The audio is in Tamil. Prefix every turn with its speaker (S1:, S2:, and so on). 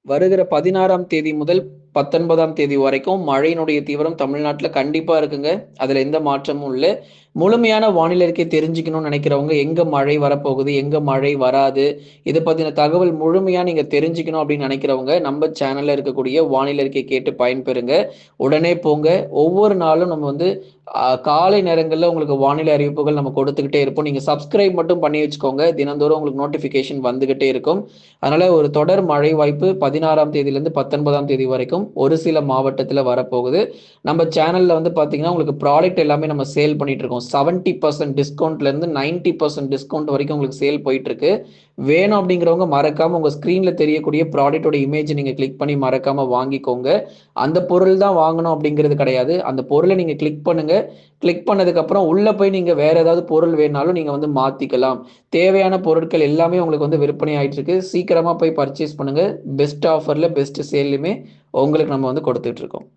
S1: வருகிற 16ஆம் தேதி முதல் 19ஆம் தேதி வரைக்கும் மழையினுடைய தீவிரம் தமிழ்நாட்டுல கண்டிப்பா இருக்குங்க. அதுல எந்த மாற்றமும் இல்ல. முழுமையான வானிலை அறிக்கை தெரிஞ்சுக்கணும்னு நினைக்கிறவங்க, எங்க மழை வரப்போகுது, எங்க மழை வராது, இத பத்தின தகவல் முழுமையா நீங்க தெரிஞ்சுக்கணும் அப்படின்னு நினைக்கிறவங்க, நம்ம சேனல்ல இருக்கக்கூடிய வானிலை அறிக்கை கேட்டு பயன்பெறுங்க. உடனே போங்க. ஒவ்வொரு நாளும் நம்ம வந்து காலை நேரங்கள்ல உங்களுக்கு வானிலை அறிவிப்புகள் நம்ம கொடுத்துக்கிட்டே இருப்போம். நீங்க சப்ஸ்கிரைப் மட்டும் பண்ணி வச்சுக்கோங்க. தினந்தோறும் உங்களுக்கு நோட்டிஃபிகேஷன் வந்துகிட்டே இருக்கும். அதனால ஒரு தொடர் மழை வாய்ப்பு 16ஆம் தேதியிலிருந்து 19ஆம் தேதி வரைக்கும் ஒரு சில மாவட்டத்துல வரப்போகுது. நம்ம சேனல்ல வந்து பாத்தீங்கன்னா உங்களுக்கு ப்ராடக்ட் எல்லாமே நம்ம சேல் பண்ணிட்டு இருக்கோம். 70% டிஸ்கவுண்ட்ல இருந்து 90% டிஸ்கவுண்ட் வரைக்கும் உங்களுக்கு சேல் போயிட்டு இருக்கு. வேணும் அப்படிங்கிறவங்க மறக்காம உங்க ஸ்கிரீன்ல தெரியக்கூடிய ப்ராடக்டோட இமேஜ் நீங்க கிளிக் பண்ணி மறக்காம வாங்கிக்கோங்க. அந்த பொருள் தான் வாங்கணும் அப்படிங்கிறது கிடையாது. அந்த பொருளை நீங்க கிளிக் பண்ணுங்க. கிளிக் பண்ணதுக்கு அப்புறம் உள்ள போய் நீங்க வேற ஏதாவது பொருள் வேணாலும் நீங்க வந்து மாத்திக்கலாம். தேவையான பொருட்கள் எல்லாமே உங்களுக்கு வந்து விற்பனை ஆயிட்டு இருக்கு. சீக்கிரமா போய் பர்ச்சேஸ் பண்ணுங்க. பெஸ்ட் ஆஃபர்ல பெஸ்ட் சேல்லுமே உங்களுக்கு நம்ம வந்து கொடுத்துட்டு இருக்கோம்.